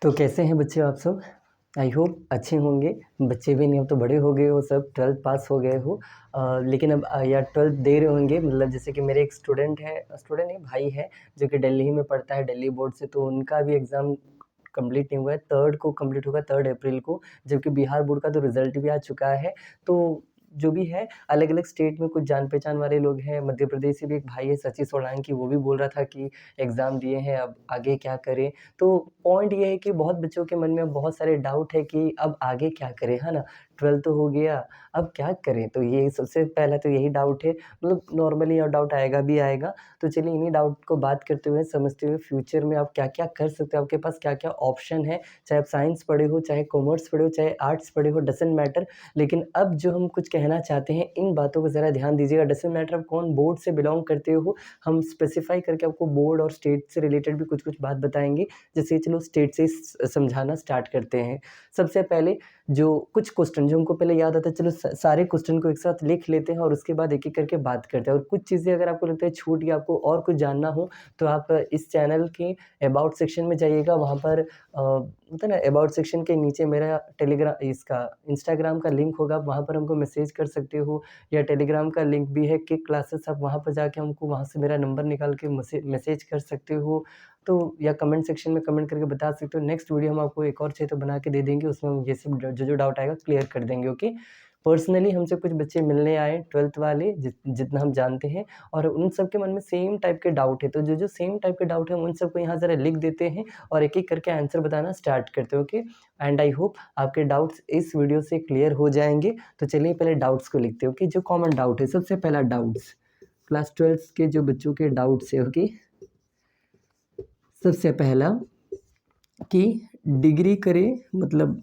तो कैसे हैं बच्चे आप सब? आई होप अच्छे होंगे। बच्चे भी नहीं, अब तो बड़े हो गए हो सब, 12th पास हो गए हो। लेकिन अब या 12th दे रहे होंगे, मतलब जैसे कि मेरे एक स्टूडेंट नहीं भाई है, जो कि दिल्ली में पढ़ता है, दिल्ली बोर्ड से। तो उनका भी एग्ज़ाम कंप्लीट नहीं हुआ है, 3rd को कंप्लीट होगा, 3 अप्रैल को। जबकि बिहार बोर्ड का तो रिज़ल्ट भी आ चुका है। तो जो भी है, अलग-अलग स्टेट में कुछ जान-पहचान वाले लोग हैं। मध्य प्रदेश से भी एक भाई है सची सोलंकी, वो भी बोल रहा था कि एग्ज़ाम दिए हैं, अब आगे क्या करें? तो पॉइंट ये है कि बहुत बच्चों के मन में बहुत सारे डाउट है कि अब आगे क्या करें, है ना? 12th तो हो गया, अब क्या करें? तो ये सबसे पहला तो यही डाउट है, मतलब नॉर्मली और डाउट आएगा भी आएगा। तो चलिए इन्हीं डाउट को बात करते हुए, समझते हुए फ्यूचर में आप क्या-क्या कर सकते हो, आपके पास क्या-क्या ऑप्शन है, चाहे आप साइंस पढ़े हो, चाहे कॉमर्स पढ़े हो, चाहे आर्ट्स पढ़े हो, डज़न्ट मैटर। लेकिन अब जो हम कुछ कहना चाहते हैं, इन बातों को ज़रा ध्यान दीजिएगा। डज़न्ट मैटर आप कौन बोर्ड से बिलॉन्ग करते हो, हम स्पेसिफ़ाई करके आपको बोर्ड और स्टेट से रिलेटेड भी कुछ-कुछ बात बताएँगे। जैसे चलो स्टेट से समझाना स्टार्ट करते हैं। सबसे पहले जो कुछ क्वेश्चन जो हमको पहले याद आता है, चलो सारे क्वेश्चन को एक साथ लिख लेते हैं और उसके बाद एक-एक करके बात करते हैं। और कुछ चीज़ें अगर आपको लगता है छूट गया, आपको और कुछ जानना हो, तो आप इस चैनल के अबाउट सेक्शन में जाइएगा। वहाँ पर होता है ना, अबाउट सेक्शन के नीचे मेरा इसका इंस्टाग्राम का लिंक होगा, वहाँ पर हमको मैसेज कर सकते हो, या टेलीग्राम का लिंक भी है, किक क्लासेस, आप वहाँ पर जाके हमको वहाँ से मेरा नंबर निकाल के मैसेज कर सकते हो। तो या कमेंट सेक्शन में कमेंट करके बता सकते हो। नेक्स्ट वीडियो हम आपको एक और चाहिए तो बना के दे देंगे, उसमें हम ये सब जो डाउट आएगा क्लियर कर देंगे, ओके। पर्सनली हमसे कुछ बच्चे मिलने आए 12th वाले, जितना हम जानते हैं, और उन सब के मन में सेम टाइप के डाउट है। तो जो सेम टाइप के डाउट है, उन सबको यहाँ ज़रा लिख देते हैं और एक-एक करके आंसर बताना स्टार्ट करते हैं, ओके। एंड आई होप आपके डाउट्स इस वीडियो से क्लियर हो जाएँगे। तो चलिए पहले डाउट्स को लिखते हैं, ओके। जो कॉमन डाउट है, सबसे पहला डाउट्स, क्लास 12th के जो बच्चों के डाउट्स है, ओके। सबसे पहला कि डिग्री करें, मतलब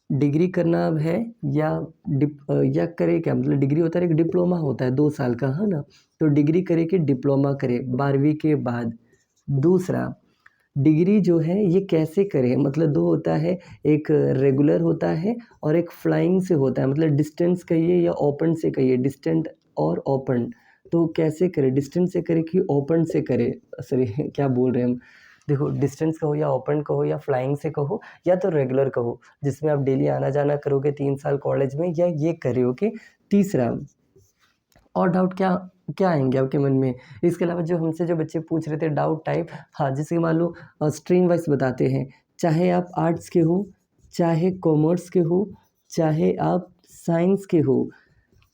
डिग्री करना अब है या करे क्या, मतलब डिग्री होता है, एक डिप्लोमा होता है 2 साल का, है ना? तो डिग्री करे कि डिप्लोमा करे 12वीं के बाद। दूसरा, डिग्री जो है ये कैसे करें, मतलब 2 होता है, एक रेगुलर होता है और एक फ्लाइंग से होता है, मतलब डिस्टेंस कहिए या ओपन से कहिए, डिस्टेंट और ओपन। तो कैसे करें, डिस्टेंस से करें कि ओपन से करें? सॉरी क्या बोल रहे हैं हम। देखो, डिस्टेंस कहो या ओपन कहो या फ्लाइंग से कहो या तो रेगुलर कहो, जिसमें आप डेली आना-जाना करोगे 3 साल कॉलेज में, या ये करे, ओके। तीसरा, और डाउट क्या क्या आएँगे आपके मन में? इसके अलावा जो हमसे जो बच्चे पूछ रहे थे डाउट टाइप, हाँ, जैसे कि मान लो स्ट्रीम वाइज़ बताते हैं, चाहे आप आर्ट्स के हो, चाहे कॉमर्स के हो, चाहे आप साइंस के हो,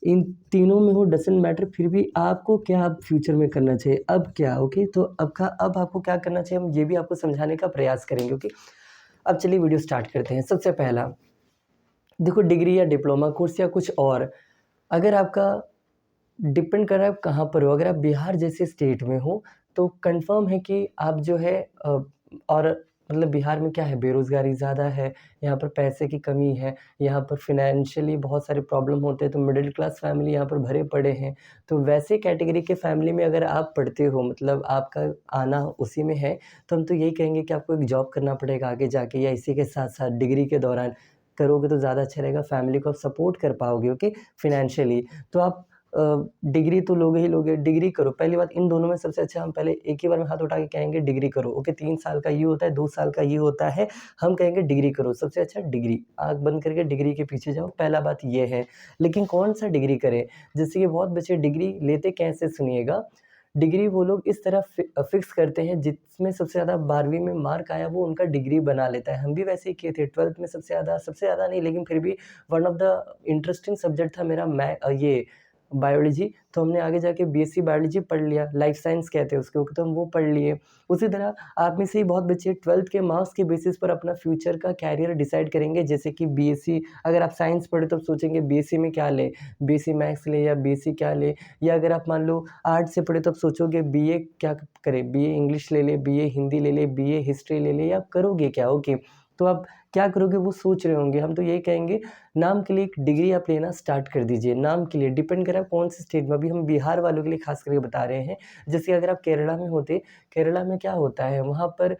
इन तीनों में हो, डज़न्ट मैटर, फिर भी आपको क्या अब फ्यूचर में करना चाहिए, अब क्या, ओके। तो अब आपको क्या करना चाहिए, हम ये भी आपको समझाने का प्रयास करेंगे, ओके। अब चलिए वीडियो स्टार्ट करते हैं। सबसे पहला, देखो, डिग्री या डिप्लोमा कोर्स या कुछ और, अगर आपका डिपेंड कर रहा है आप कहाँ पर हो। अगर आप बिहार जैसे स्टेट में हो, तो कन्फर्म है कि आप जो है और मतलब बिहार में क्या है, बेरोज़गारी ज़्यादा है, यहाँ पर पैसे की कमी है, यहाँ पर फ़ाइनेंशियली बहुत सारे प्रॉब्लम होते हैं, तो मिडिल क्लास फैमिली यहाँ पर भरे पड़े हैं। तो वैसे कैटेगरी के फैमिली में अगर आप पढ़ते हो, मतलब आपका आना उसी में है, तो हम तो यही कहेंगे कि आपको एक जॉब करना पड़ेगा आगे जाके, या इसी के साथ-साथ डिग्री के दौरान करोगे तो ज़्यादा अच्छा रहेगा, फैमिली को आप सपोर्ट कर पाओगे, ओके, फ़ाइनेंशियली। तो आप डिग्री तो लोगे ही लोगे, डिग्री करो। पहली बात, इन दोनों में सबसे अच्छा हम पहले एक ही बार में हाथ उठा के कहेंगे डिग्री करो, ओके। 3 साल का ये होता है, 2 साल का ये होता है, हम कहेंगे डिग्री करो, सबसे अच्छा डिग्री। आँख बंद करके डिग्री के पीछे जाओ, पहला बात ये है। लेकिन कौन-सा डिग्री करें? जैसे कि बहुत बच्चे डिग्री लेते कैसे, सुनिएगा। डिग्री वो लोग इस तरह फ़िक्स करते हैं, जिसमें सबसे ज़्यादा 12वीं में मार्क आया वो उनका डिग्री बना लेता है। हम भी वैसे ही किए थे, 12th में सबसे ज़्यादा नहीं, लेकिन फिर भी one of the interesting subject था मेरा ये बायोलॉजी। तो हमने आगे जाके बीएससी बायोलॉजी पढ़ लिया, लाइफ साइंस कहते हैं उसको, तो हम वो पढ़ लिए। उसी तरह आप में से ही बहुत बच्चे 12th के मार्क्स के बेसिस पर अपना फ्यूचर का कैरियर डिसाइड करेंगे। जैसे कि बीएससी, अगर आप साइंस पढ़े तो आप सोचेंगे बीएससी में क्या लें, बीएससी मैथ्स लें या बीएससी क्या लें, या अगर आप मान लो आर्ट्स से पढ़े तो आप सोचोगे बीए क्या करें, बीए इंग्लिश ले लें, बीए हिंदी ले लें, बीए हिस्ट्री ले लें, या आप करोगे क्या, ओके। तो आप क्या करोगे वो सोच रहे होंगे। हम तो यही कहेंगे, नाम के लिए एक डिग्री आप लेना स्टार्ट कर दीजिए, नाम के लिए। डिपेंड कर रहा है कौन से स्टेट में, अभी हम बिहार वालों के लिए खास करके बता रहे हैं। जैसे अगर आप केरला में होते, केरला में क्या होता है, वहाँ पर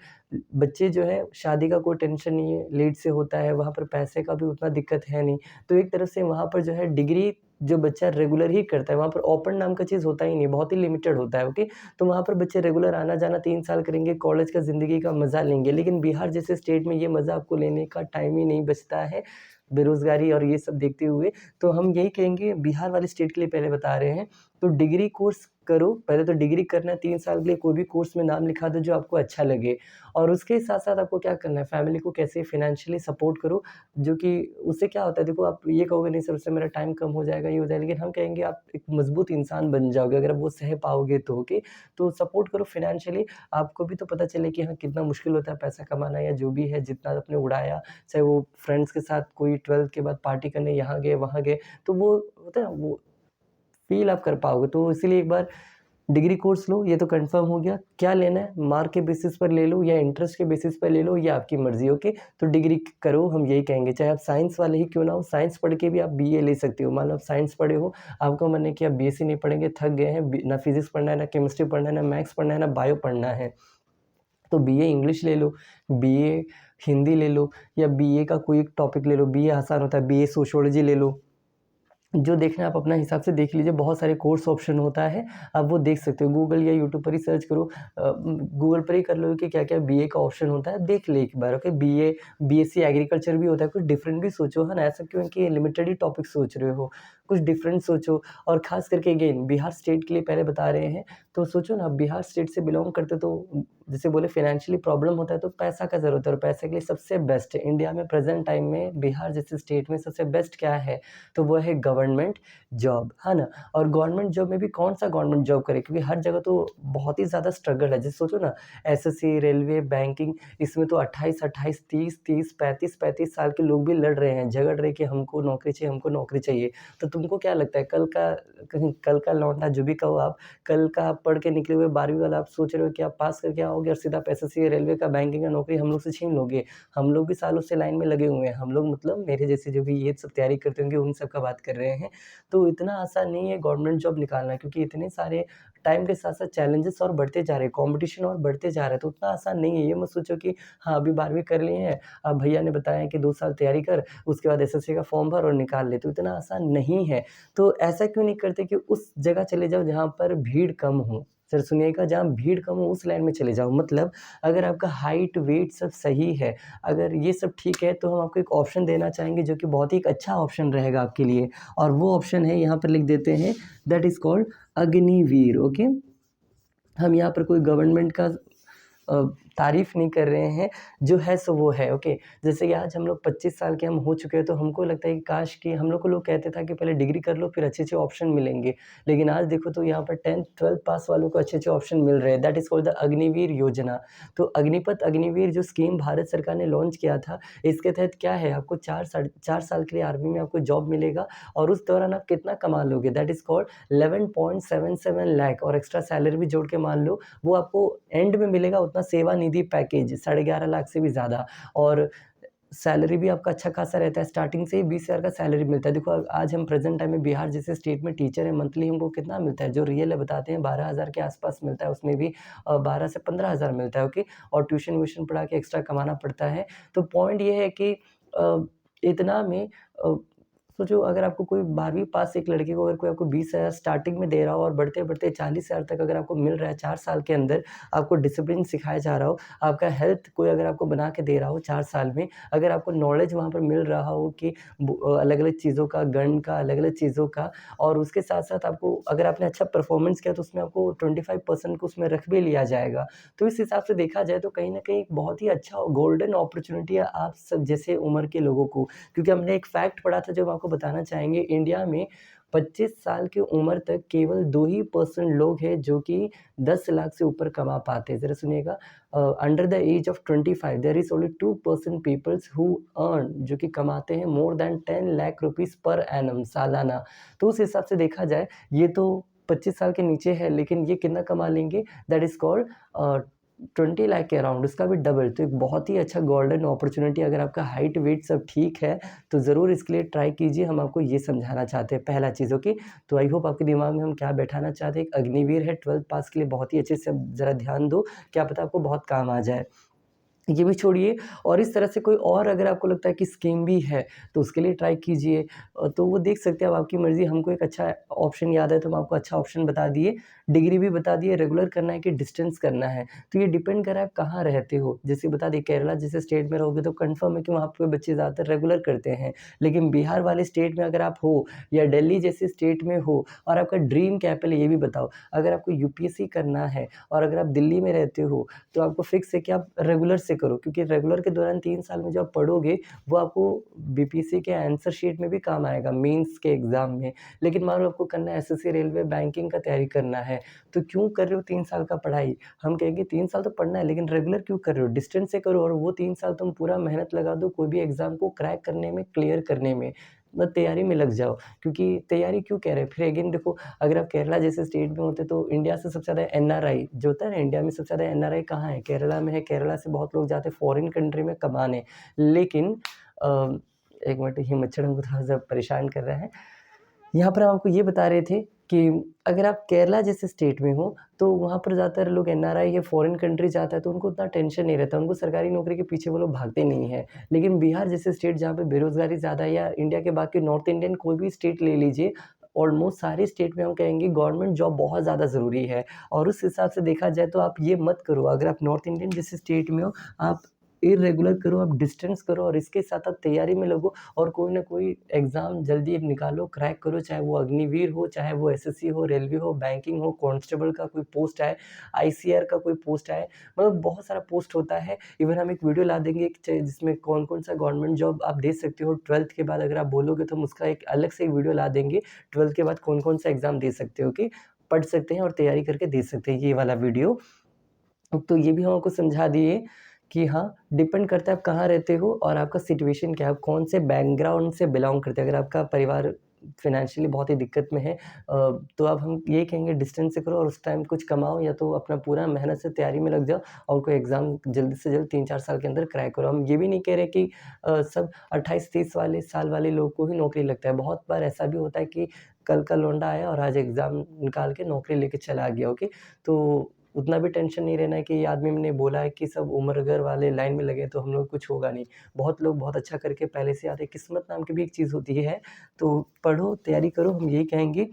बच्चे जो है, शादी का कोई टेंशन नहीं है, लेट से होता है, वहाँ पर पैसे का भी उतना दिक्कत है नहीं। तो एक तरफ से वहाँ पर जो है डिग्री जो बच्चा रेगुलर ही करता है, वहाँ पर ओपन नाम का चीज़ होता ही नहीं, बहुत ही लिमिटेड होता है, ओके। तो वहाँ पर बच्चे रेगुलर आना-जाना 3 साल करेंगे, कॉलेज का ज़िंदगी का मज़ा लेंगे। लेकिन बिहार जैसे स्टेट में ये मज़ा आपको लेने का टाइम ही नहीं बचता है, बेरोज़गारी और ये सब देखते हुए। तो हम यही कहेंगे, बिहार वाले स्टेट के लिए पहले बता रहे हैं, तो डिग्री कोर्स करो। पहले तो डिग्री करना है 3 साल के लिए, कोई भी कोर्स में नाम लिखा दो जो आपको अच्छा लगे। और उसके साथ-साथ आपको क्या करना है, फैमिली को कैसे फ़ाइनेंशियली सपोर्ट करो, जो कि उससे क्या होता है, देखो आप ये कहोगे नहीं सर उससे मेरा टाइम कम हो जाएगा, ये हो जाएगा, लेकिन हम कहेंगे आप एक मज़बूत इंसान बन जाओगे अगर आप वो सह पाओगे तो, ओके। तो सपोर्ट करो फ़ाइनेंशियली, आपको भी तो पता चले कि हाँ, कितना मुश्किल होता है पैसा कमाना या जो भी है, जितना आपने उड़ाया, चाहे वो फ्रेंड्स के साथ कोई 12th के बाद पार्टी करने यहाँ गए, वहाँ गए, तो वो होता है ना, वो फ़ील आप कर पाओगे। तो इसीलिए एक बार डिग्री कोर्स लो, ये तो कन्फर्म हो गया। क्या लेना है, मार्क के बेसिस पर ले लो या इंटरेस्ट के बेसिस पर ले लो, ये आपकी मर्ज़ी, ओके। तो डिग्री करो, हम यही कहेंगे, चाहे आप साइंस वाले ही क्यों ना हो, साइंस पढ़ के भी आप बीए ले सकते हो। मान लो आप साइंस पढ़े हो, आपका मन है कि आप बीएससी नहीं पढ़ेंगे, थक गए हैं, ना फिज़िक्स पढ़ना है, ना केमिस्ट्री पढ़ना है, ना मैथ्स पढ़ना है, ना बायो पढ़ना है, तो बीए इंग्लिश ले लो, बीए हिंदी ले लो, या बीए का कोई एक टॉपिक ले लो, बीए आसान होता है, बीए सोशियोलॉजी ले लो। जो देखना है आप अपना हिसाब से देख लीजिए, बहुत सारे कोर्स ऑप्शन होता है, आप वो देख सकते हो। गूगल या यूट्यूब पर ही सर्च करो, गूगल पर ही कर लो कि क्या-क्या बीए का ऑप्शन होता है, देख ले एक बार, ओके। बीए, बीएससी एग्रीकल्चर भी होता है, कुछ डिफरेंट भी सोचो, है ना? ऐसा क्यों है कि लिमिटेड ही टॉपिक सोच रहे हो, कुछ डिफरेंट सोचो। और ख़ास करके अगेन बिहार स्टेट के लिए पहले बता रहे हैं, तो सोचो ना, बिहार स्टेट से बिलॉन्ग करते तो जैसे बोले फाइनेंशियली प्रॉब्लम होता है तो पैसा का ज़रूरत है, और पैसे के लिए सबसे बेस्ट है इंडिया में प्रेज़ेंट टाइम में, बिहार जैसे स्टेट में सबसे बेस्ट क्या है? तो वो है गवर्नमेंट जॉब, है ना? और गवर्नमेंट जॉब में भी कौन-सा गवर्नमेंट जॉब करे, क्योंकि हर जगह तो बहुत ही ज़्यादा स्ट्रगल है। जैसे सोचो ना, एसएससी, रेलवे, बैंकिंग, इसमें तो 28-28, 30-30, 35-35 साल के लोग भी लड़ रहे हैं, झगड़ रहे हैं कि हमको नौकरी चाहिए, हमको नौकरी चाहिए। तो तुमको क्या लगता है, कल का लौंडा जो भी कहो आप, कल का आप पढ़ के निकले हुए 12वीं वाला, आप सोच रहे हो कि आप पास करके आओगे और सीधा आप एसएससी, रेलवे का, बैंकिंग का नौकरी हम लोग से छीन लोगे? हम लोग भी सालों से लाइन में लगे हुए हैं। हम लोग मतलब मेरे जैसे जो भी ये सब तैयारी करते होंगे, उन सब का बात कर रहे हैं। तो इतना आसान नहीं है गवर्नमेंट जॉब निकालना, क्योंकि इतने सारे टाइम के साथ-साथ चैलेंजेस और बढ़ते जा रहे हैं, कॉम्पिटिशन और बढ़ते जा रहा है, तो उतना आसान नहीं है। ये मत सोचो कि हाँ, अभी 12वीं कर लिए हैं, अब भैया ने बताया कि 2 साल तैयारी कर, उसके बाद एसएससी का फॉर्म भर और निकाल ले, तो इतना आसान नहीं है। तो ऐसा क्यों नहीं करते कि उस जगह चले जाओ जहाँ पर भीड़ कम हो। ज़रा सुनिएगा, जहाँ भीड़ कम हो उस लाइन में चले जाओ। मतलब अगर आपका हाइट, वेट सब सही है, अगर ये सब ठीक है, तो हम आपको एक ऑप्शन देना चाहेंगे जो कि बहुत ही एक अच्छा ऑप्शन रहेगा आपके लिए, और वो ऑप्शन है, यहाँ पर लिख देते हैं, that is called Agniveer, okay. हम यहाँ पर कोई गवर्नमेंट का तारीफ़ नहीं कर रहे हैं, जो है सो वो है, ओके। जैसे कि आज हम लोग 25 साल के हम हो चुके हैं, तो हमको लगता है कि काश कि हम लोग को लोग कहते था कि पहले डिग्री कर लो, फिर अच्छे-अच्छे ऑप्शन मिलेंगे। लेकिन आज देखो तो यहाँ पर 10th 12th पास वालों को अच्छे-अच्छे ऑप्शन मिल रहे हैं, that is called the Agniveer योजना। तो अग्निपथ अग्निवीर जो स्कीम भारत सरकार ने लॉन्च किया था, इसके तहत क्या है, आपको 4 साल के लिए आर्मी में आपको जॉब मिलेगा, और उस दौरान आप कितना कमा लोगे, दैट इज़ कॉल्ड 11.77 लाख, और एक्स्ट्रा सैलरी भी जोड़ के मान लो, वो आपको एंड में मिलेगा उतना सेवानिधि पैकेज 11.5 लाख से भी ज़्यादा। और सैलरी भी आपका अच्छा खासा रहता है, स्टार्टिंग से ही 20,000 का सैलरी मिलता है। देखो आज हम प्रेज़ेंट टाइम में बिहार जैसे स्टेट में टीचर हैं, मंथली हमको कितना मिलता है, जो रियल है बताते हैं 12,000 के आस-पास मिलता है, उसमें भी 12 से 15,000 मिलता है, ओके। और ट्यूशन-व्यूशन पढ़ा के एक्स्ट्रा कमाना पड़ता है। तो पॉइंट ये है कि अ, इतना में सोचो, अगर आपको कोई 12वीं पास एक लड़के को अगर कोई आपको 20,000 स्टार्टिंग में दे रहा हो, और बढ़ते-बढ़ते 40,000 तक अगर आपको मिल रहा है 4 साल के अंदर, आपको डिसिप्लिन सिखाया जा रहा हो, आपका हेल्थ कोई अगर आपको बना के दे रहा हो 4 साल में, अगर आपको नॉलेज वहाँ पर मिल रहा हो कि अलग-अलग चीज़ों का, गन का, अलग-अलग चीज़ों का, और उसके साथ-साथ आपको अगर आपने अच्छा परफॉर्मेंस किया तो उसमें आपको 25% को उसमें रख भी लिया जाएगा। तो इस हिसाब से देखा जाए तो कहीं न कहीं एक बहुत ही अच्छा गोल्डन अपॉर्च्युनिटी है आप सब जैसे उम्र के लोगों को। क्योंकि हमने एक फैक्ट पढ़ा था जो हम आपको बताना चाहेंगे, इंडिया में 25 साल की उम्र तक केवल 2 ही परसेंट लोग हैं जो कि 10 लाख से ऊपर कमा पाते हैं। ज़रा सुनिएगा, under the age of 25 there is only 2% peoples who earn, जो कि कमाते हैं more than 10 lakh rupees per annum, सालाना। तो उस हिसाब से देखा जाए, ये तो 25 साल के नीचे है, लेकिन ये कितना कमा लेंगे, दैट इज़ कॉल्ड 20 लाख के अराउंड, उसका भी डबल। तो एक बहुत ही अच्छा गोल्डन अपॉर्च्युनिटी, अगर आपका हाइट, वेट सब ठीक है, तो ज़रूर इसके लिए ट्राई कीजिए। हम आपको ये समझाना चाहते हैं पहला चीज़, ओके। तो आई होप आपके दिमाग में हम क्या बैठाना चाहते हैं, एक अग्निवीर है 12th पास के लिए, बहुत ही अच्छे से ज़रा ध्यान दो, क्या पता आपको बहुत काम आ जाए। ये भी छोड़िए। और इस तरह से कोई और अगर आपको लगता है कि स्कीम भी है तो उसके लिए ट्राई कीजिए। तो वो देख सकते हैं, अब आपकी मर्ज़ी। हमको एक अच्छा ऑप्शन याद है तो हम आपको अच्छा ऑप्शन बता दिए, डिग्री भी बता दिए, रेगुलर करना है कि डिस्टेंस करना है। तो ये डिपेंड कर रहा है आप कहाँ रहते हो। जैसे बता दें केरला जैसे स्टेट में रहोगे तो कन्फर्म है कि वहाँ पे बच्चे ज़्यादातर रेगुलर करते हैं। लेकिन बिहार वाले स्टेट में अगर आप हो या दिल्ली जैसे स्टेट में हो और आपका ड्रीम क्या है पहले ये भी बताओ। अगर आपको यूपीएससी करना है और अगर आप दिल्ली में रहते हो तो आपको फिक्स है कि आप रेगुलर से करो, क्योंकि रेगुलर के दौरान 3 साल में जो आप पढ़ोगे वो आपको बीपीएससी के आंसर शीट में भी काम आएगा, मेंस के एग्ज़ाम में। लेकिन मान लो आपको करना है एसएससी, रेलवे, बैंकिंग का तैयारी करना है, तो क्यों कर रहे हो 3 साल का पढ़ाई? हम कहेंगे 3 साल तो पढ़ना है लेकिन रेगुलर क्यों कर रहे हो? डिस्टेंस से करो और वो 3 साल तुम पूरा मेहनत लगा दो कोई भी एग्ज़ाम को क्रैक करने में, क्लियर करने में। तैयारी में लग जाओ, क्योंकि तैयारी क्यों कह रहे हैं? फिर अगेन देखो, अगर आप केरला जैसे स्टेट में होते तो इंडिया से सबसे ज़्यादा एनआरआई जो होता है ना, इंडिया में सबसे ज़्यादा एनआरआई कहाँ है? केरला में है। केरला से बहुत लोग जाते हैं फॉरेन कंट्री में कमाने। लेकिन अ, एक मिनट, ये मच्छर हमको थोड़ा-सा परेशान कर रहा है। यहाँ पर हम आपको ये बता रहे थे कि अगर आप केरला जैसे स्टेट में हो, तो वहाँ पर ज़्यादातर लोग एनआरआई या फॉरेन कंट्री जाता है तो उनको उतना टेंशन नहीं रहता, उनको सरकारी नौकरी के पीछे वो लोग भागते नहीं हैं। लेकिन बिहार जैसे स्टेट जहाँ पे बेरोज़गारी ज़्यादा है, या इंडिया के बाकी नॉर्थ इंडियन कोई भी स्टेट ले लीजिए, ऑलमोस्ट सारे स्टेट में हम कहेंगे गवर्नमेंट जॉब बहुत ज़्यादा ज़रूरी है। और उस हिसाब से देखा जाए तो आप ये मत करो, अगर आप नॉर्थ इंडियन जैसे स्टेट में हो, आप इर्रेगुलर करो, आप डिस्टेंस करो और इसके साथ आप तैयारी में लगो और कोई ना कोई एग्ज़ाम जल्दी निकालो, क्रैक करो, चाहे वो अग्निवीर हो, चाहे वो एसएससी हो, रेलवे हो, बैंकिंग हो, कांस्टेबल का कोई पोस्ट आए, आईसीआर का कोई पोस्ट आए, मतलब बहुत सारा पोस्ट होता है। इवन हम एक वीडियो ला देंगे जिसमें कौन-कौन सा गवर्नमेंट जॉब आप दे सकते हो 12th के बाद। अगर आप बोलोगे तो हम उसका एक अलग से वीडियो ला देंगे, 12th के बाद कौन-कौन सा एग्ज़ाम दे सकते हो, कि पढ़ सकते हैं और तैयारी करके दे सकते हैं, ये वाला वीडियो। तो ये भी हम आपको समझा दिए कि हाँ, डिपेंड करता है आप कहाँ रहते हो और आपका सिचुएशन क्या है, आप कौन से बैकग्राउंड से बिलॉन्ग करते हैं। अगर आपका परिवार फ़ाइनेंशियली बहुत ही दिक्कत में है, तो अब हम यही कहेंगे डिस्टेंस से करो और उस टाइम कुछ कमाओ, या तो अपना पूरा मेहनत से तैयारी में लग जाओ और कोई एग्ज़ाम जल्द से जल्द 3-4 साल के अंदर क्रैक करो। हम ये भी नहीं कह रहे कि सब 28-30 वाले साल वाले लोग को ही नौकरी लगता है। बहुत बार ऐसा भी होता है कि कल का लौंडा आया और आज एग्ज़ाम निकाल के नौकरी लेके चला गया, ओके? तो उतना भी टेंशन नहीं रहना है कि ये आदमी ने बोला है कि सब उम्र-अगर वाले लाइन में लगे हैं तो हम लोग कुछ होगा नहीं। बहुत लोग बहुत अच्छा करके पहले से आते हैं, किस्मत नाम की भी एक चीज़ होती है। तो पढ़ो, तैयारी करो, हम यही कहेंगे।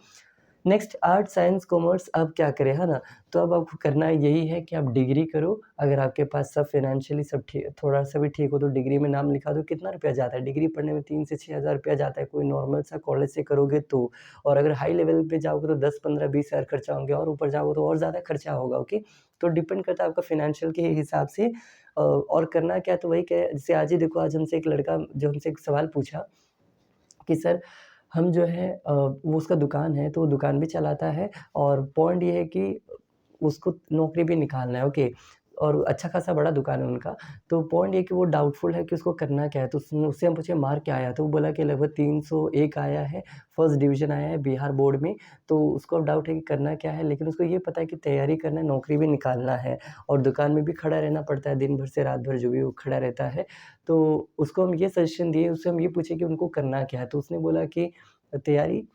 नेक्स्ट आर्ट, साइंस, कॉमर्स अब क्या करें, है ना? तो अब आपको करना यही है कि आप डिग्री करो। अगर आपके पास सब फ़ाइनेंशियली सब थोड़ा-सा भी ठीक हो तो डिग्री में नाम लिखा दो। कितना रुपया जाता है? डिग्री पढ़ने में 3 से 6 हज़ार रुपया जाता है, कोई नॉर्मल सा कॉलेज से करोगे तो। और अगर हाई लेवल पे जाओगे तो 10, 15, 20 हज़ार खर्चा होंगे और ऊपर जाओगे तो और ज़्यादा खर्चा होगा, ओके? तो डिपेंड करता है आपका फ़ाइनेंशियल के हिसाब से। और करना क्या है तो वही जैसे आज ही देखो, आज हमसे एक लड़का जो हमसे एक सवाल पूछा कि सर हम जो है वो उसका दुकान है, तो वो दुकान भी चलाता है और पॉइंट ये है कि उसको नौकरी भी निकालना है, ओके? और अच्छा खासा बड़ा दुकान है उनका। तो पॉइंट ये है कि वो डाउटफुल है कि उसको करना क्या है? तो उससे हम पूछे मार्क क्या आया? तो वो बोला कि लगभग 301 आया है, फर्स्ट डिवीज़न आया है बिहार बोर्ड में। तो उसको अब डाउट है कि करना क्या है? लेकिन उसको ये पता है कि तैयारी करना है, नौकरी भी निकालना है और दुकान में भी खड़ा रहना पड़ता है दिन भर से रात भर, जो भी वो खड़ा रहता है। तो उसको हम ये सजेशन दिए, उससे हम ये पूछे कि उनको करना क्या है? तो उसने बोला कि तैयारी।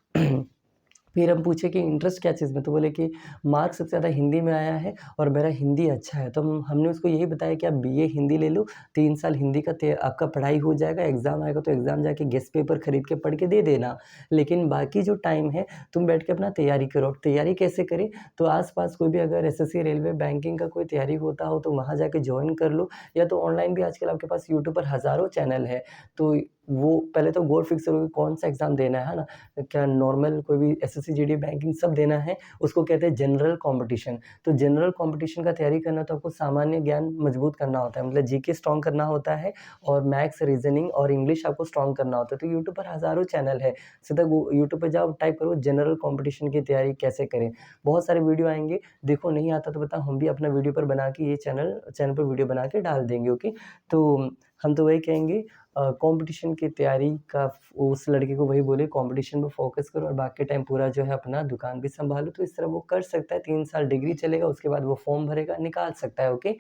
फिर हम पूछे कि इंटरेस्ट क्या चीज़ में? तो बोले कि मार्क्स सबसे ज़्यादा हिंदी में आया है और मेरा हिंदी अच्छा है। तो हमने उसको यही बताया कि आप बीए हिंदी ले लो, 3 साल हिंदी का आपका पढ़ाई हो जाएगा, एग्ज़ाम आएगा तो एग्ज़ाम जाके गेस्ट पेपर खरीद के पढ़ के दे देना। लेकिन बाकी जो टाइम है तुम बैठ के अपना तैयारी करो। अब तैयारी कैसे करें? तो आस-पास कोई भी अगर एसएससी, रेलवे, बैंकिंग का कोई तैयारी होता हो तो वहाँ जाके जॉइन कर लो, या तो ऑनलाइन भी आजकल आपके पास यूट्यूब पर हज़ारों चैनल है। तो वो पहले तो गोल फिक्स करो कि कौन-सा एग्ज़ाम देना है ना? क्या नॉर्मल कोई भी एसएससी, जीडी, बैंकिंग सब देना है, उसको कहते हैं जनरल कॉम्पिटिशन। तो जनरल कॉम्पिटिशन का तैयारी करना तो आपको सामान्य ज्ञान मजबूत करना होता है, मतलब जीके स्ट्रॉन्ग करना होता है और मैथ्स, रीज़निंग और इंग्लिश आपको स्ट्रॉन्ग करना होता है। तो यूट्यूब पर हज़ारों चैनल है, सीधा यूट्यूब पे जाओ, टाइप करो जनरल कॉम्पिटिशन की तैयारी कैसे करें। बहुत सारे वीडियो आएँगे, देखो नहीं आता तो बताओ, हम भी अपना वीडियो पर बना के ये चैनल चैनल पर वीडियो बना के डाल देंगे, ओके? तो हम तो वही कहेंगे, कॉम्पिटिशन की तैयारी का उस लड़के को वही बोले कॉम्पिटिशन पे फ़ोकस करो और बाकी टाइम पूरा जो है अपना दुकान भी सँभालो। तो इस तरह वो कर सकता है, 3 साल डिग्री चलेगा, उसके बाद वो फ़ॉर्म भरेगा, निकाल सकता है, ओके?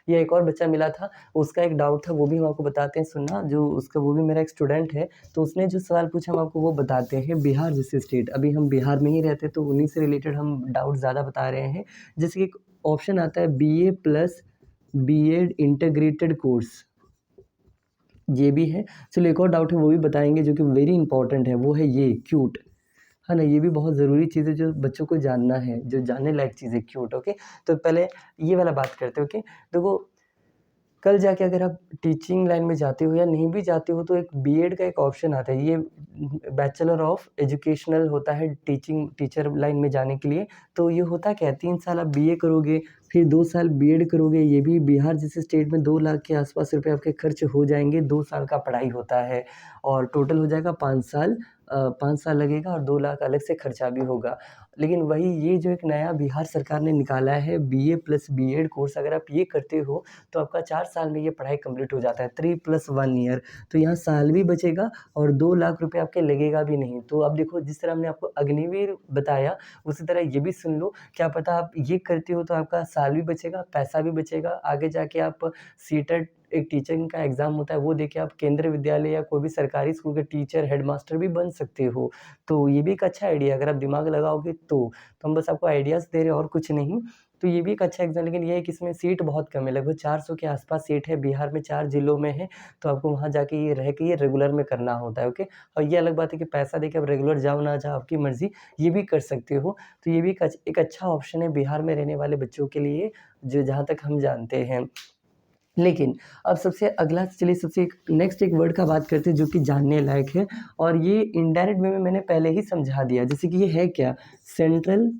या एक और बच्चा मिला था, उसका एक डाउट था, वो भी हम आपको बताते हैं, सुनना। जो उसका वो भी मेरा एक स्टूडेंट है, तो उसने जो सवाल पूछा हम आपको वो बताते हैं। बिहार जैसे स्टेट, अभी हम बिहार में ही रहते हैं तो उन्हीं से रिलेटेड हम डाउट ज़्यादा बता रहे हैं। जैसे कि एक ऑप्शन आता है BA plus BEd integrated course, ये भी है। चलो एक और डाउट है वो भी बताएंगे जो कि वेरी इंपॉर्टेंट है, वो है ये क्यूट, है ना। ये भी बहुत ज़रूरी चीज़ है जो बच्चों को जानना है, जो जानने लायक चीज़ है क्यूट। ओके, तो पहले ये वाला बात करते हैं। ओके, देखो कल जाके अगर आप टीचिंग लाइन में जाते हो या नहीं भी जाते हो तो एक बीएड का एक ऑप्शन आता है, ये बैचलर ऑफ एजुकेशनल होता है टीचर लाइन में जाने के लिए। तो ये होता क्या है, 3 साल आप बीए करोगे, फिर 2 साल बीएड करोगे। ये भी बिहार जैसे स्टेट में 2 लाख के आसपास रुपए आपके खर्च हो जाएंगे। 2 साल का पढ़ाई होता है और टोटल हो जाएगा 5 साल। 5 साल लगेगा और 2 लाख अलग से खर्चा भी होगा। लेकिन वही ये जो एक नया बिहार सरकार ने निकाला है बीए प्लस बीएड कोर्स, अगर आप ये करते हो तो आपका 4 साल में ये पढ़ाई कंप्लीट हो जाता है, 3 + 1 ईयर। तो यहाँ साल भी बचेगा और 2 लाख रुपए आपके लगेगा भी नहीं। तो अब देखो जिस तरह हमने आपको अग्निवीर बताया उसी तरह ये भी सुन लो, क्या पता आप ये करते हो तो आपका साल भी बचेगा, पैसा भी बचेगा। आगे जाके आप सीटेट एक टीचिंग का एग्ज़ाम होता है वो देके आप केंद्रीय विद्यालय या कोई भी सरकारी स्कूल के टीचर, हेडमास्टर भी बन सकते हो। तो ये भी एक अच्छा आइडिया है, अगर आप दिमाग लगाओगे तो। हम बस आपको आइडियाज़ दे रहे हैं और कुछ नहीं। तो ये भी एक अच्छा एग्ज़ाम, लेकिन ये है कि इसमें सीट बहुत कम है, लगभग 400 के आसपास सीट है। बिहार में 4 जिलों में है, तो आपको वहाँ जाके ये रह के ये रेगुलर में करना होता है। ओके, और ये अलग बात है कि पैसा देके आप रेगुलर जाओ ना जाओ आपकी मर्ज़ी, ये भी कर सकते हो। तो ये भी एक अच्छा ऑप्शन है बिहार में रहने वाले बच्चों के लिए, जो जहाँ तक हम जानते हैं। लेकिन अब सबसे अगला चलिए सबसे एक नेक्स्ट एक वर्ड का बात करते हैं जो कि जानने लायक है, और ये इनडायरेक्ट वे में मैंने पहले ही समझा दिया। जैसे कि ये है क्या, सेंट्रल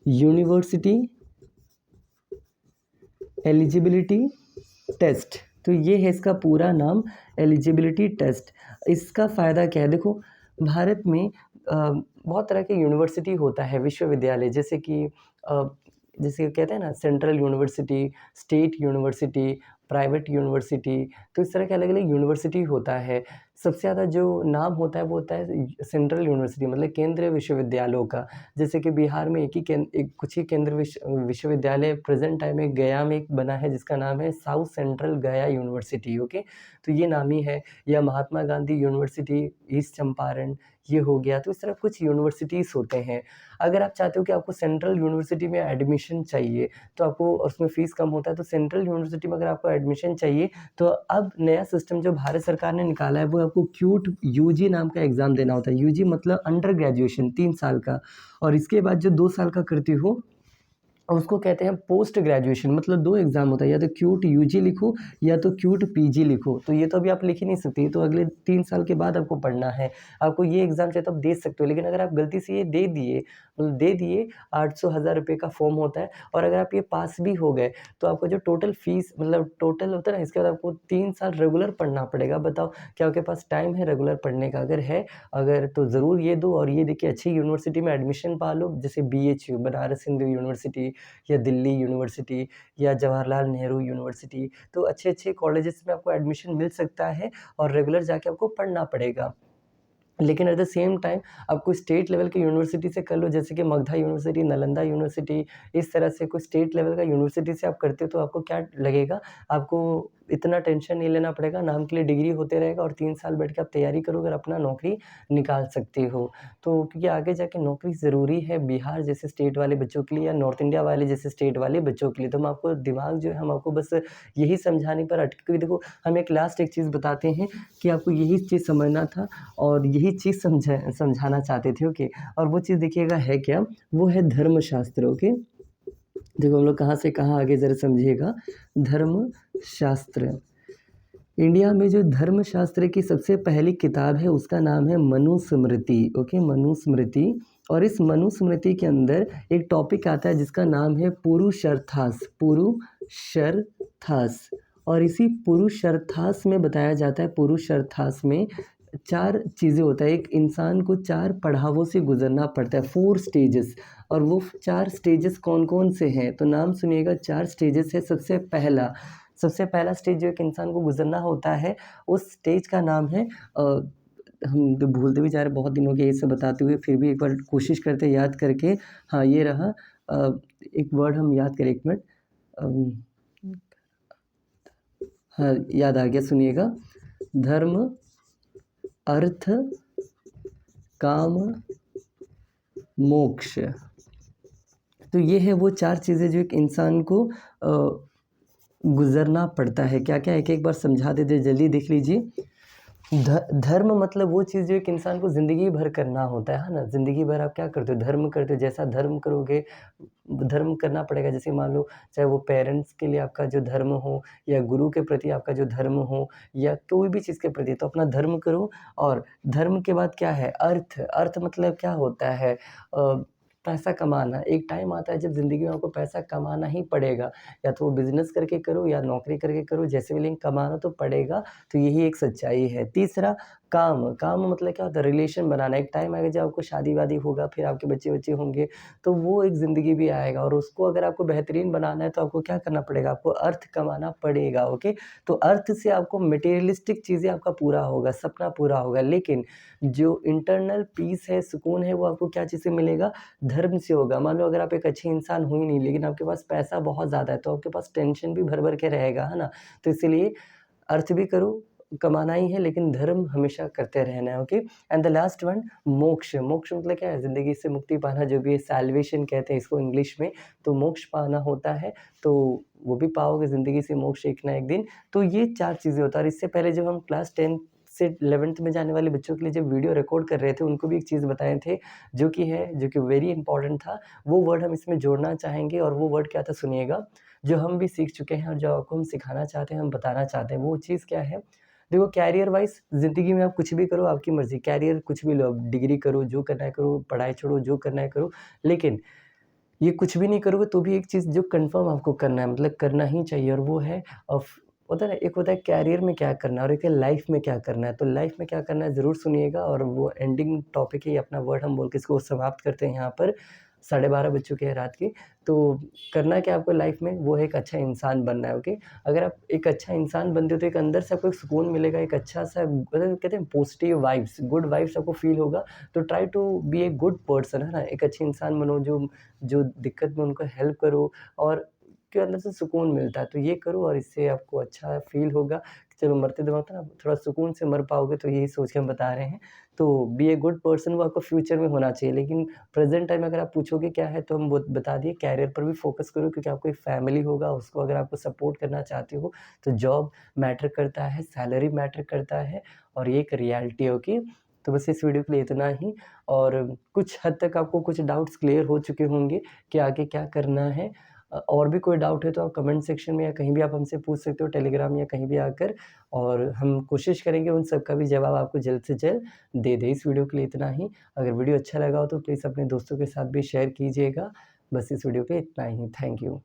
यूनिवर्सिटी एलिजिबिलिटी टेस्ट। तो ये है इसका पूरा नाम, एलिजिबिलिटी टेस्ट। इसका फ़ायदा क्या है, देखो भारत में बहुत तरह के यूनिवर्सिटी होता है, विश्वविद्यालय, जैसे कि जैसे कहते हैं ना central university, state university, private university. तो इस तरह के अलग-अलग यूनिवर्सिटी होता है। सबसे ज़्यादा जो नाम होता है वो होता है सेंट्रल यूनिवर्सिटी, मतलब केंद्रीय विश्वविद्यालयों का। जैसे कि बिहार में कुछ ही केंद्र विश्वविद्यालय प्रेजेंट टाइम में गया में एक बना है जिसका नाम है साउथ सेंट्रल गया यूनिवर्सिटी। ओके, तो ये नाम ही है। या महात्मा गांधी यूनिवर्सिटी ईस्ट चंपारण, ये हो गया। तो इस तरह कुछ यूनिवर्सिटीज़ होते हैं। अगर आप चाहते हो कि आपको सेंट्रल यूनिवर्सिटी में एडमिशन चाहिए तो आपको उसमें फ़ीस कम होता है, तो सेंट्रल यूनिवर्सिटी में अगर आपको एडमिशन चाहिए तो अब नया सिस्टम जो भारत सरकार ने निकाला है वो आपको क्यूट यूजी नाम का एग्ज़ाम देना होता है। यूजी मतलब अंडर ग्रेजुएशन 3 साल का, और इसके बाद जो 2 साल का करते हो उसको कहते हैं पोस्ट ग्रेजुएशन। मतलब 2 एग्ज़ाम होता है, या तो क्यूट यूजी लिखो या तो क्यूट पीजी लिखो। तो ये तो अभी आप लिख ही नहीं सकते, तो अगले 3 साल के बाद आपको पढ़ना है। आपको ये एग्ज़ाम चाहे तो आप दे सकते हो, लेकिन अगर आप गलती से ये दे दिए 800 हज़ार रुपये का फॉर्म होता है, और अगर आप ये पास भी हो गए तो आपका जो टोटल फ़ीस मतलब टोटल होता है ना, इसके बाद आपको 3 साल रेगुलर पढ़ना पड़ेगा। बताओ क्या आपके पास टाइम है रेगुलर पढ़ने का? अगर तो ज़रूर ये दो, और ये देखिए अच्छी यूनिवर्सिटी में एडमिशन पा लो, जैसे बीएचयू बनारस हिंदू यूनिवर्सिटी, या दिल्ली यूनिवर्सिटी, या जवाहरलाल नेहरू यूनिवर्सिटी। तो अच्छे-अच्छे कॉलेजेस में आपको एडमिशन मिल सकता है और रेगुलर जाके आपको पढ़ना पड़ेगा। लेकिन एट द सेम टाइम आपको स्टेट लेवल की यूनिवर्सिटी से कर लो, जैसे कि मगधा यूनिवर्सिटी, नालंदा यूनिवर्सिटी, इस तरह से कोई स्टेट लेवल का यूनिवर्सिटी से आप करते हो तो आपको क्या लगेगा, आपको इतना टेंशन नहीं लेना पड़ेगा। नाम के लिए डिग्री होते रहेगा और 3 साल बैठ के आप तैयारी करोगे और अपना नौकरी निकाल सकते हो। तो क्योंकि आगे जाके नौकरी ज़रूरी है बिहार जैसे स्टेट वाले बच्चों के लिए, या नॉर्थ इंडिया वाले जैसे स्टेट वाले बच्चों के लिए। तो हम आपको दिमाग जो है हम आपको बस यही समझाने पर क्योंकि देखो हम एक लास्ट एक चीज़ बताते हैं कि आपको यही चीज़ समझना था और यही चीज़ समझाना चाहते थे। ओके, और वो चीज़ देखिएगा है क्या, वो है धर्मशास्त्र। ओके, देखो हम लोग कहाँ से कहाँ आगे ज़रा समझिएगा। धर्मशास्त्र, इंडिया में जो धर्मशास्त्र की सबसे पहली किताब है उसका नाम है मनुस्मृति। ओके, मनुस्मृति। और इस मनुस्मृति के अंदर एक टॉपिक आता है जिसका नाम है पुरुषार्थास, पुरुषार्थास। और इसी पुरुषार्थास में बताया जाता है, पुरुषार्थास में 4 चीज़ें होता है। एक इंसान को 4 पड़ावों से गुजरना पड़ता है, 4 स्टेजेस। और वो 4 स्टेजेस कौन-कौन से हैं? तो नाम सुनिएगा, 4 स्टेजेस है। सबसे पहला स्टेज जो एक इंसान को गुजरना होता है, उस स्टेज का नाम है हम तो भूलते भी जा रहे हैं, बहुत दिन हो गए ये सब बताते हुए, फिर भी एक बार कोशिश करते हैं याद करके। हाँ, ये रहा। एक वर्ड हम याद करें, 1 मिनट। अम, हाँ, याद आ गया, सुनिएगा। धर्म, अर्थ, काम, मोक्ष। तो ये है वो 4 चीज़ें जो एक इंसान को गुज़रना पड़ता है। क्या-क्या एक-एक बार समझा देते जल्दी देख लीजिए। धर्म मतलब वो चीज़ जो एक इंसान को ज़िंदगी भर करना होता है ना? ज़िंदगी भर आप क्या करते हो? धर्म करते हो, जैसा धर्म करोगे, धर्म करना पड़ेगा। जैसे मान लो, चाहे वो पेरेंट्स के लिए आपका जो धर्म हो या गुरु के प्रति आपका जो धर्म हो या कोई भी चीज़ के प्रति, तो अपना धर्म करो। और धर्म के बाद क्या है? अर्थ। अर्थ मतलब क्या होता है? पैसा कमाना। एक टाइम आता है जब ज़िंदगी में आपको पैसा कमाना ही पड़ेगा, या तो वो बिज़नेस करके करो या नौकरी करके करो, जैसे भी, लेकिन कमाना तो पड़ेगा। तो यही एक सच्चाई है। तीसरा, काम। काम मतलब क्या होता है? रिलेशन बनाना। एक टाइम आएगा जब आपको शादी-वादी होगा, फिर आपके बच्चे-वच्चे होंगे, तो वो एक ज़िंदगी भी आएगा, और उसको अगर आपको बेहतरीन बनाना है तो आपको क्या करना पड़ेगा? आपको अर्थ कमाना पड़ेगा, ओके? तो अर्थ से आपको मटेरियलिस्टिक चीज़ें आपका पूरा होगा, सपना पूरा होगा, लेकिन जो इंटरनल पीस है, सुकून है, वो आपको क्या चीज़ से मिलेगा? धर्म से होगा। मान लो अगर आप एक अच्छे इंसान हो ही नहीं, लेकिन आपके पास पैसा बहुत ज़्यादा है, तो आपके पास टेंशन भी भर-भर के रहेगा, है ना? तो इसीलिए अर्थ भी करो, कमाना ही है, लेकिन धर्म हमेशा करते रहना है, okay? And the last one, मोक्ष। मोक्ष मतलब क्या है? ज़िंदगी से मुक्ति पाना, जो भी है, सैल्वेशन कहते हैं इसको इंग्लिश में। तो मोक्ष पाना होता है, तो वो भी पाओगे ज़िंदगी से मोक्ष एक ना एक दिन। तो ये 4 चीज़ें होता है। और इससे पहले जब हम क्लास 10 से 11th में जाने वाले बच्चों के लिए जब वीडियो रिकॉर्ड कर रहे थे, उनको भी एक चीज़ बताए थे, जो कि वेरी इंपॉर्टेंट था। वो वर्ड हम इसमें जोड़ना चाहेंगे, और वो वर्ड क्या था, सुनिएगा, जो हम भी सीख चुके हैं और जो आपको हम सिखाना चाहते हैं, हम बताना चाहते हैं। वो चीज़ क्या है? देखो, कैरियर वाइज़ ज़िंदगी में आप कुछ भी करो, आपकी मर्ज़ी। कैरियर कुछ भी लो, आप डिग्री करो, जो करना है करो, पढ़ाई छोड़ो, जो करना है करो। लेकिन ये कुछ भी नहीं करोगे तो भी एक चीज़ जो कन्फर्म आपको करना है, मतलब करना ही चाहिए, और वो है अफ होता है ना, एक होता है कैरियर में क्या करना है, और एक है लाइफ़ में क्या करना है। तो लाइफ़ में क्या करना है, ज़रूर सुनिएगा, और वो एंडिंग टॉपिक है, ये अपना वर्ड हम बोल के इसको समाप्त करते हैं यहाँ पर। 12:30 बज चुके हैं रात के। तो करना क्या है आपको लाइफ़ में, वो है एक अच्छा इंसान बनना है, ओके? अगर आप एक अच्छा इंसान बनते हो, तो एक अंदर से आपको एक सुकून मिलेगा, एक अच्छा-सा, मतलब कहते हैं पॉज़िटिव वाइब्स, गुड वाइब्स आपको फ़ील होगा। तो try to be a good person, है ना? एक अच्छे इंसान बनो, जो जो दिक्कत में उनको हेल्प करो, और के अंदर से सुकून मिलता है। तो ये करो, और इससे आपको अच्छा फ़ील होगा कि चलो, मरते दम होता है ना, थोड़ा सुकून से मर पाओगे, तो यही सोच के हम बता रहे हैं। तो बी ए गुड पर्सन, वो आपको फ्यूचर में होना चाहिए, लेकिन प्रेज़ेंट टाइम में अगर आप पूछोगे क्या है, तो हम वो बता दिए, कैरियर पर भी फ़ोकस करो, क्योंकि आपको एक फैमिली होगा, उसको अगर आपको सपोर्ट करना चाहते हो, तो जॉब मैटर करता है, सैलरी मैटर करता है, और ये एक रियलिटी है, ओके? तो बस इस वीडियो के लिए इतना ही, और कुछ हद तक आपको कुछ डाउट्स क्लियर हो चुके होंगे कि आगे क्या करना है। और भी कोई डाउट है तो आप कमेंट सेक्शन में या कहीं भी आप हमसे पूछ सकते हो, टेलीग्राम या कहीं भी आकर, और हम कोशिश करेंगे उन सब का भी जवाब आपको जल्द से जल्द दे दें। इस वीडियो के लिए इतना ही। अगर वीडियो अच्छा लगा हो तो प्लीज़ अपने दोस्तों के साथ भी शेयर कीजिएगा। बस इस वीडियो पे इतना ही। Thank you.